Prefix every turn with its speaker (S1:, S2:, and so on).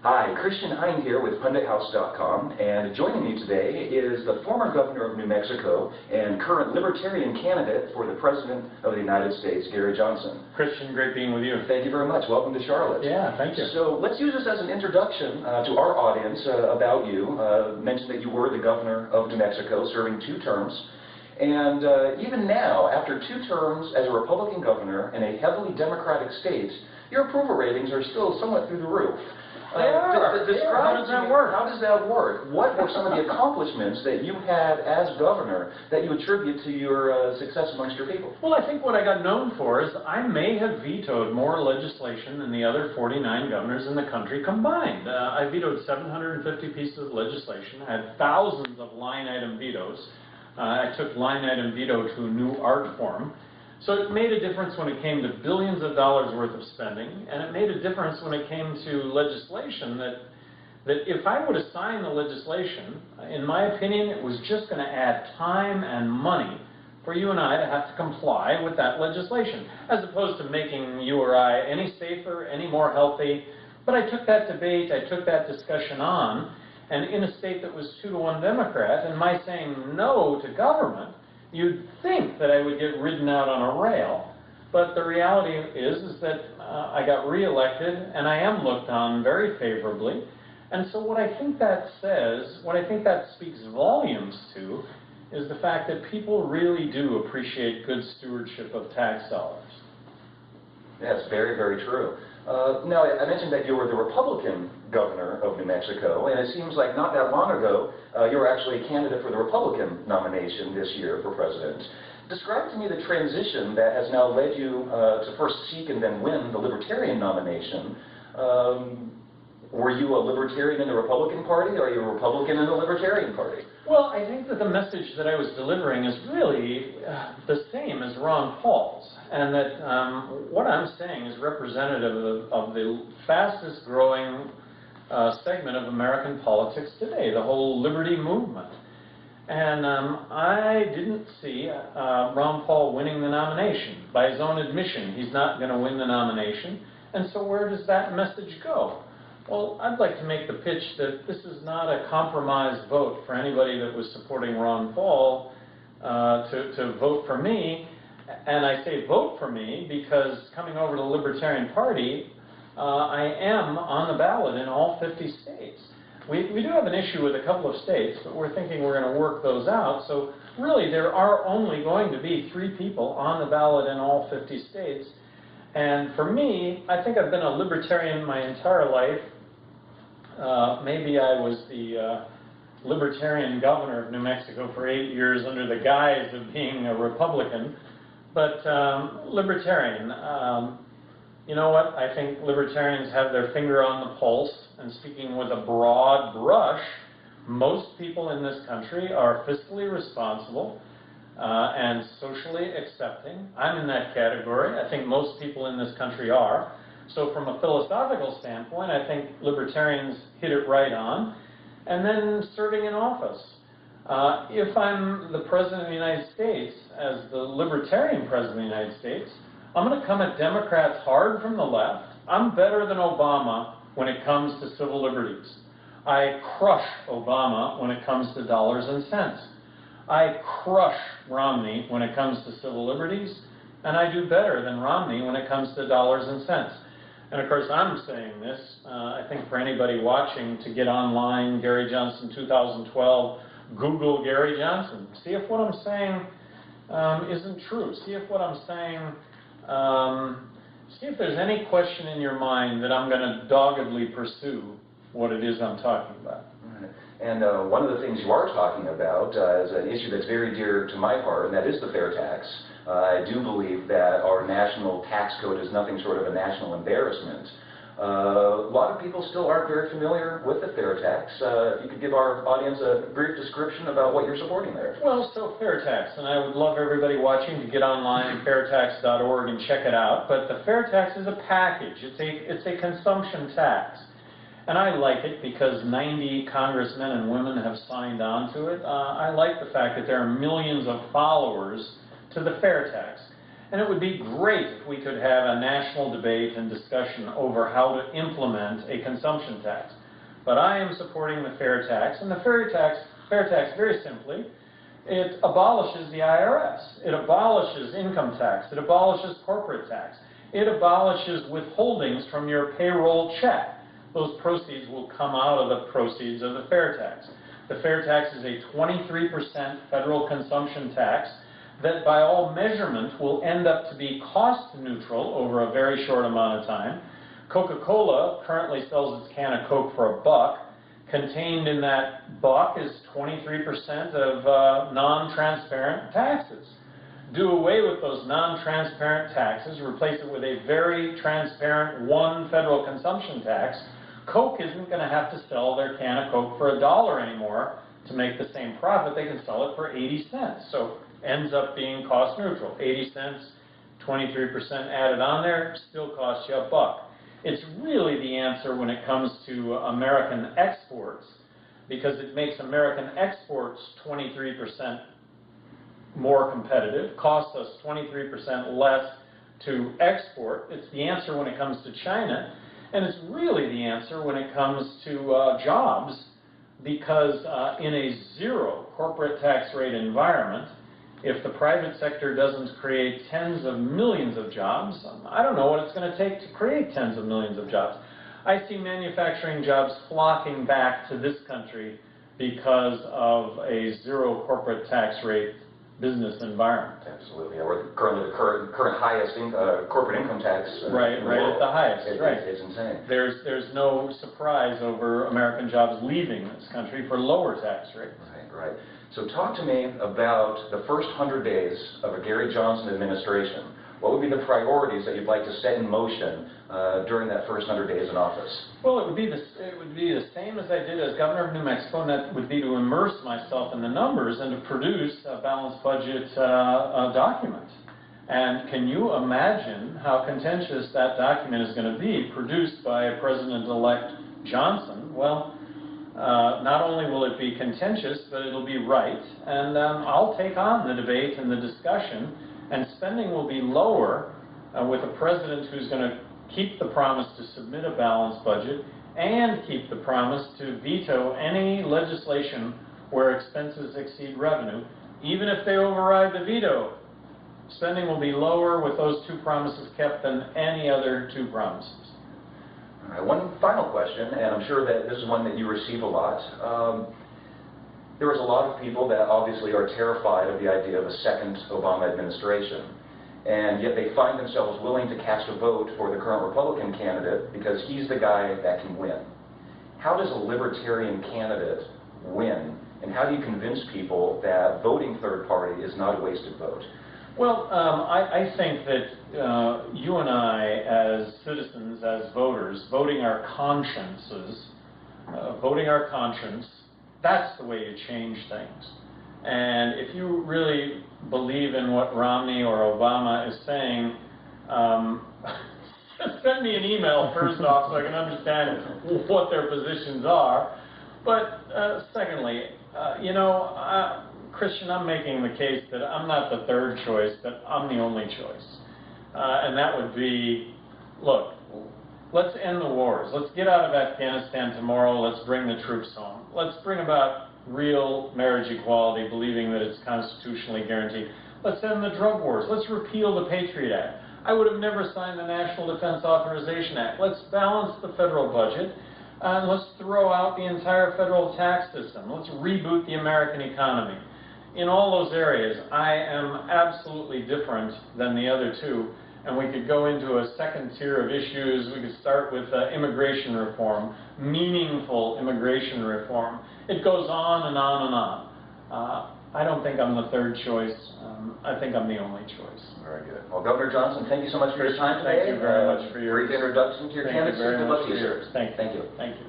S1: Hi, Christian Hein here with pundithouse.com, and joining me today is the former governor of New Mexico and current Libertarian candidate for the President of the United States, Gary Johnson.
S2: Christian, great being with you.
S1: Thank you very much. Welcome to Charlotte.
S2: Yeah, thank you.
S1: So let's use this as an introduction to our audience about you. Mention that you were the governor of New Mexico, serving 2 terms. And even now, after 2 terms as a Republican governor in a heavily Democratic state, your approval ratings are still somewhat through the roof.
S2: How does that work?
S1: How does that work? What were some of the accomplishments that you had as governor that you attribute to your success amongst your people?
S2: Well, I think what I got known for is I may have vetoed more legislation than the other 49 governors in the country combined. I vetoed 750 pieces of legislation. I had thousands of line-item vetoes. I took line-item veto to a new art form. So it made a difference when it came to billions of dollars worth of spending, and it made a difference when it came to legislation that if I would have signed the legislation, in my opinion, it was just going to add time and money for you and I to have to comply with that legislation, as opposed to making you or I any safer, any more healthy. But I took that debate, I took that discussion on, and in a state that was 2-to-1 Democrat, and my saying no to government, you'd think that I would get ridden out on a rail, but the reality is that I got reelected, and I am looked on very favorably. And so what I think that says, what I think that speaks volumes to, is the fact that people really do appreciate good stewardship of tax dollars.
S1: That's very, very true. Now, I mentioned that you were the Republican governor of New Mexico, and it seems like not that long ago, you were actually a candidate for the Republican nomination this year for president. Describe to me the transition that has now led you to first seek and then win the Libertarian nomination. Were you a Libertarian in the Republican Party, or are you a Republican in the Libertarian Party?
S2: Well, I think that the message that I was delivering is really the same as Ron Paul's, and that what I'm saying is representative of the fastest growing segment of American politics today, the whole liberty movement. And I didn't see Ron Paul winning the nomination. By his own admission, he's not going to win the nomination. And so where does that message go? Well, I'd like to make the pitch that this is not a compromised vote for anybody that was supporting Ron Paul to vote for me. And I say vote for me because coming over to the Libertarian Party, I am on the ballot in all 50 states. We do have an issue with a couple of states, but we're thinking we're going to work those out. So really, there are only going to be 3 people on the ballot in all 50 states. And for me, I think I've been a Libertarian my entire life. Maybe I was the Libertarian governor of New Mexico for 8 years under the guise of being a Republican. But Libertarian, you know what? I think Libertarians have their finger on the pulse, and speaking with a broad brush, most people in this country are fiscally responsible and socially accepting. I'm in that category. I think most people in this country are. So from a philosophical standpoint, I think Libertarians hit it right on. And then serving in office. If I'm the President of the United States, as the Libertarian President of the United States, I'm going to come at Democrats hard from the left. I'm better than Obama when it comes to civil liberties. I crush Obama when it comes to dollars and cents. I crush Romney when it comes to civil liberties, and I do better than Romney when it comes to dollars and cents. And of course, I'm saying this, I think for anybody watching, to get online, Gary Johnson 2012, Google Gary Johnson. See if what I'm saying isn't true. See if what I'm saying, see if there's any question in your mind that I'm going to doggedly pursue what it is I'm talking about.
S1: And one of the things you are talking about is an issue that's very dear to my heart, and that is the fair tax. I do believe that our national tax code is nothing short of a national embarrassment. A lot of people still aren't very familiar with the fair tax. If you could give our audience a brief description about what you're supporting there.
S2: Well, so fair tax, and I would love everybody watching to get online, fairtax.org, and check it out. But the fair tax is a package. It's a consumption tax. And I like it because 90 congressmen and women have signed on to it. I like the fact that there are millions of followers to the fair tax. And it would be great if we could have a national debate and discussion over how to implement a consumption tax. But I am supporting the fair tax, and the fair tax, very simply, it abolishes the IRS. It abolishes income tax. It abolishes corporate tax. It abolishes withholdings from your payroll check. Those proceeds will come out of the proceeds of the fair tax. The fair tax is a 23% federal consumption tax that by all measurement will end up to be cost neutral over a very short amount of time. Coca-Cola currently sells its can of Coke for $1. Contained in that buck is 23% of non-transparent taxes. Do away with those non-transparent taxes, replace it with a very transparent one federal consumption tax. Coke isn't going to have to sell their can of Coke for $1 anymore to make the same profit. They can sell it for 80 cents. So ends up being cost neutral. 80 cents, 23% added on there, still costs you $1. It's really the answer when it comes to American exports, because it makes American exports 23% more competitive, costs us 23% less to export. It's the answer when it comes to China, and it's really the answer when it comes to jobs, because in a zero corporate tax rate environment, if the private sector doesn't create tens of millions of jobs, I don't know what it's going to take to create tens of millions of jobs. I see manufacturing jobs flocking back to this country because of a zero corporate tax rate business environment.
S1: Absolutely. We're currently the current highest corporate income tax
S2: right
S1: in the world.
S2: At the highest.
S1: It's insane.
S2: There's no surprise over American jobs leaving this country for lower tax rates.
S1: Right. So talk to me about the first 100 days of a Gary Johnson administration. What would be the priorities that you'd like to set in motion during that first 100 days in office?
S2: Well, it would be the same as I did as governor of New Mexico, and that would be to immerse myself in the numbers and to produce a balanced budget document. And can you imagine how contentious that document is going to be, produced by President-elect Johnson? Well, not only will it be contentious, but it'll be right, and I'll take on the debate and the discussion, and spending will be lower with a president who's going to keep the promise to submit a balanced budget and keep the promise to veto any legislation where expenses exceed revenue. Even if they override the veto, spending will be lower with those two promises kept than any other two promises.
S1: All right, one final question, and I'm sure that this is one that you receive a lot. There is a lot of people that obviously are terrified of the idea of a second Obama administration, and yet they find themselves willing to cast a vote for the current Republican candidate because he's the guy that can win. How does a Libertarian candidate win, and how do you convince people that voting third party is not a wasted vote?
S2: Well, I think that you and I, as citizens, as voters, voting our consciences, voting our conscience, that's the way you change things. And if you really believe in what Romney or Obama is saying, send me an email first off so I can understand what their positions are. But secondly, Christian, I'm making the case that I'm not the third choice, that I'm the only choice. And that would be, look, let's end the wars. Let's get out of Afghanistan tomorrow. Let's bring the troops home. Let's bring about real marriage equality, believing that it's constitutionally guaranteed. Let's end the drug wars. Let's repeal the Patriot Act. I would have never signed the National Defense Authorization Act. Let's balance the federal budget. And let's throw out the entire federal tax system. Let's reboot the American economy. In all those areas, I am absolutely different than the other two, and we could go into a second tier of issues. We could start with immigration reform, meaningful immigration reform. It goes on and on and on. I don't think I'm the third choice. I think I'm the only choice.
S1: Very good. Well, Governor Johnson, thank you so much for your time today.
S2: Thank you very much for your
S1: brief introduction to your candidacy. Good luck to you, sir.
S2: Thank you.